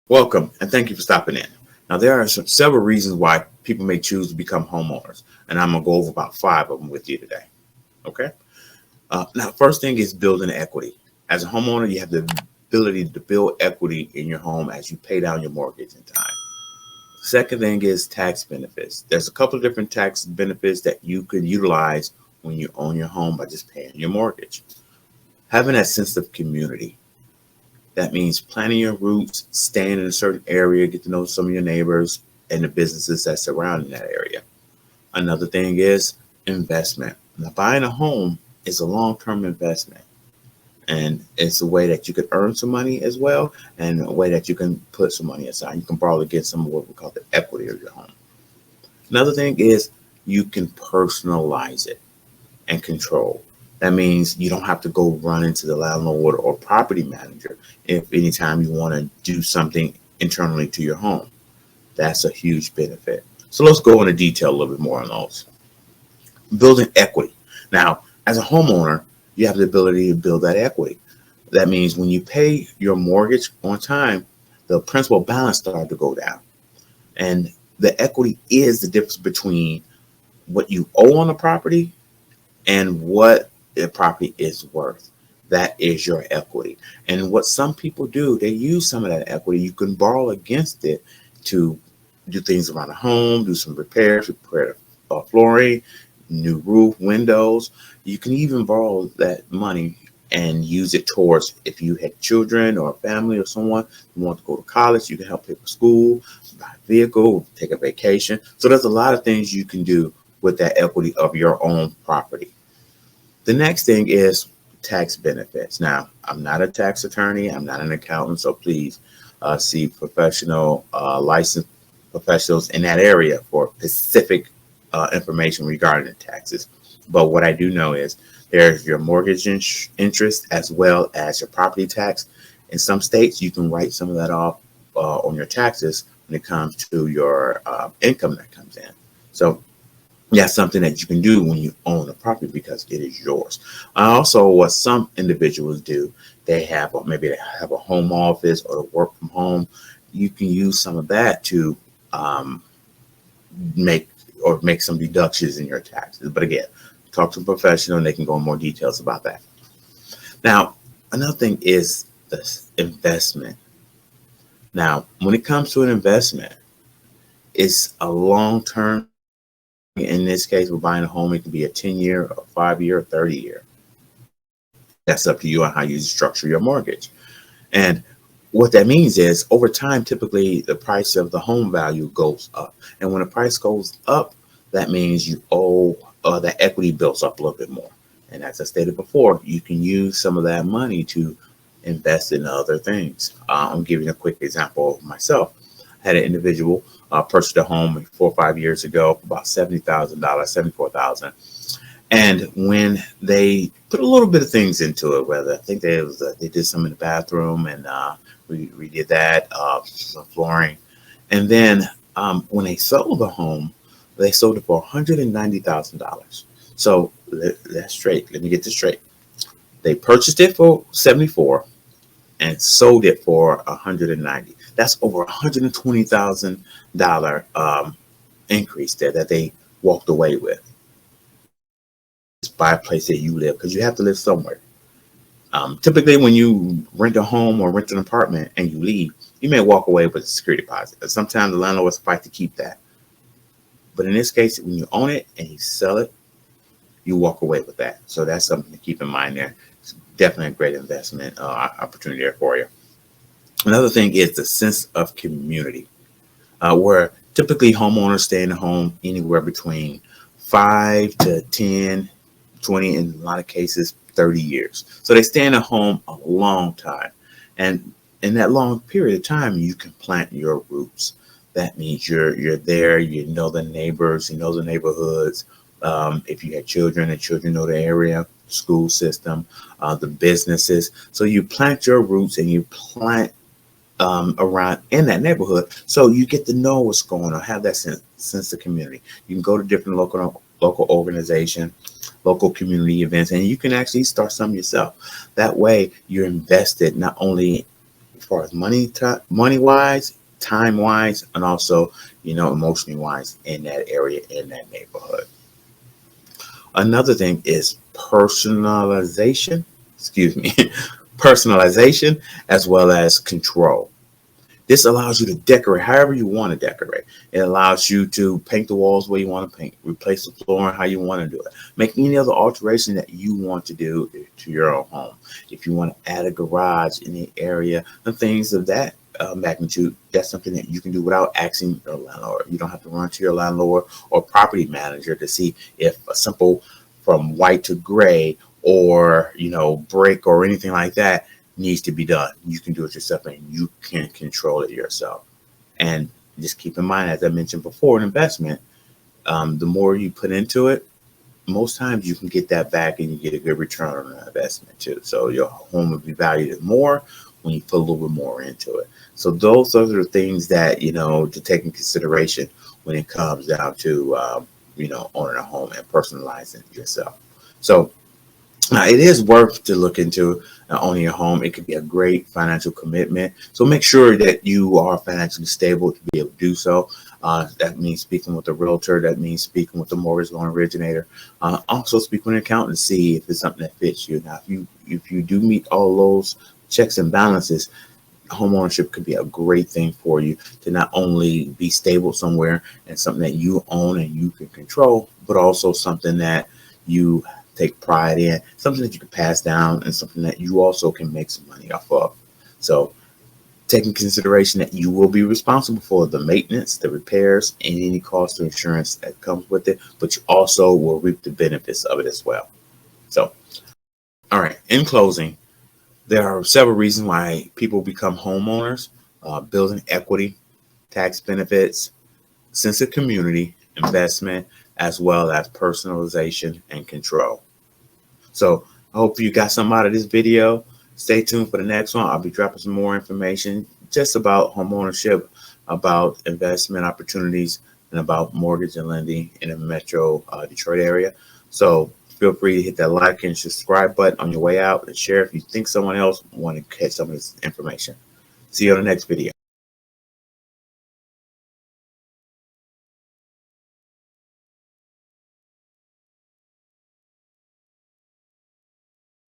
Welcome and thank you for stopping in. Now, there are several reasons why people may choose to become homeowners, and I'm going to go over about five of them with you today. Okay. Now, first thing is building equity. As a homeowner, you have the ability to build equity in your home as you pay down your mortgage in time. Second thing is tax benefits. There's a couple of different tax benefits that you can utilize when you own your home by just paying your mortgage. Having that sense of community. That means planting your roots, staying in a certain area, get to know some of your neighbors and the businesses that surround in that area. Another thing is investment. Now, buying a home is a long-term investment, and it's a way that you can earn some money as well, and a way that you can put some money aside. You can borrow against some of what we call the equity of your home. Another thing is you can personalize it and control. That means you don't have to go run into the landlord or property manager if anytime you want to do something internally to your home. That's a huge benefit. So let's go into detail a little bit more on those. Building equity. Now, as a homeowner, you have the ability to build that equity. That means when you pay your mortgage on time, the principal balance starts to go down. And the equity is the difference between what you owe on the property and what the property is worth. That is your equity. And what some people do, they use some of that equity. You can borrow against it to do things around the home, do some repairs, repair flooring, new roof, windows. You can even borrow that money and use it towards if you had children or a family or someone who wants to go to college, you can help pay for school, buy a vehicle, take a vacation. So there's a lot of things you can do with that equity of your own property. The next thing is tax benefits. Now, I'm not a tax attorney. I'm not an accountant. So please see professional licensed professionals in that area for specific information regarding the taxes. But what I do know is there's your mortgage interest as well as your property tax. In some states, you can write some of that off on your taxes when it comes to your income that comes in. So that's something that you can do when you own a property because it is yours. Also, what some individuals do, they have, or maybe they have a home office or work from home. You can use some of that to make some deductions in your taxes. But again, talk to a professional and they can go in more details about that. Now, another thing is the investment. Now, when it comes to an investment, it's a long-term. In this case, we're buying a home. It can be a 10-year, a 5-year, or 30-year. That's up to you on how you structure your mortgage. And what that means is over time, typically the price of the home value goes up. And when the price goes up, that means you owe the equity builds up a little bit more. And as I stated before, you can use some of that money to invest in other things. I'm giving a quick example of myself. I had an individual purchased a home 4 or 5 years ago for about $70,000, $74,000. And when they put a little bit of things into it, whether I think they did some in the bathroom and we redid that, some flooring. And then when they sold the home, they sold it for $190,000. So that's straight. Let me get this straight. They purchased it for 74 and sold it for 190. That's over $120,000 increase there that they walked away with. Just buy a place that you live because you have to live somewhere. Typically, when you rent a home or rent an apartment and you leave, you may walk away with a security deposit. And sometimes the landlords fight to keep that. But in this case, when you own it and you sell it, you walk away with that. So that's something to keep in mind there. It's definitely a great investment opportunity there for you. Another thing is the sense of community, where typically homeowners stay in the home anywhere between 5 to 10, 20, in a lot of cases, 30 years. So they stay in a home a long time. And in that long period of time, you can plant your roots. That means you're there, you know the neighbors, you know the neighborhoods. If you had children, the children know the area, school system, the businesses. So you plant your roots and you plant around in that neighborhood, so you get to know what's going on, have that sense of community. You can go to different local organization, local community events, and you can actually start some yourself. That way, you're invested not only far as money wise, time wise, and also, emotionally wise in that area, in that neighborhood. Another thing is personalization, excuse me, personalization as well as control. This allows you to decorate however you want to decorate. It allows you to paint the walls where you want to paint, replace the flooring how you want to do it, make any other alteration that you want to do to your own home. If you want to add a garage in the area and things of that magnitude, that's something that you can do without asking your landlord. You don't have to run to your landlord or property manager to see if a simple from white to gray or brick or anything like that needs to be done. You can do it yourself and you can control it yourself. And just keep in mind, as I mentioned before, an investment, the more you put into it, most times you can get that back and you get a good return on the investment too. So your home will be valued more when you put a little bit more into it. So those are the things that, to take in consideration when it comes down to, owning a home and personalizing it yourself. So now, it is worth to look into owning a home. It could be a great financial commitment. So make sure that you are financially stable to be able to do so. That means speaking with a realtor. That means speaking with the mortgage loan originator. Also speak with an accountant to see if it's something that fits you. Now, if you do meet all those checks and balances, homeownership could be a great thing for you to not only be stable somewhere and something that you own and you can control, but also something that you take pride in, something that you can pass down, and something that you also can make some money off of. So take in consideration that you will be responsible for the maintenance, the repairs, and any cost of insurance that comes with it, but you also will reap the benefits of it as well. So, all right, in closing, there are several reasons why people become homeowners: building equity, tax benefits, sense of community, investment, as well as personalization and control. So I hope you got something out of this video. Stay tuned for the next one. I'll be dropping some more information just about homeownership, about investment opportunities, and about mortgage and lending in the metro Detroit area. So feel free to hit that like and subscribe button on your way out and share if you think someone else want to catch some of this information. See you on the next video.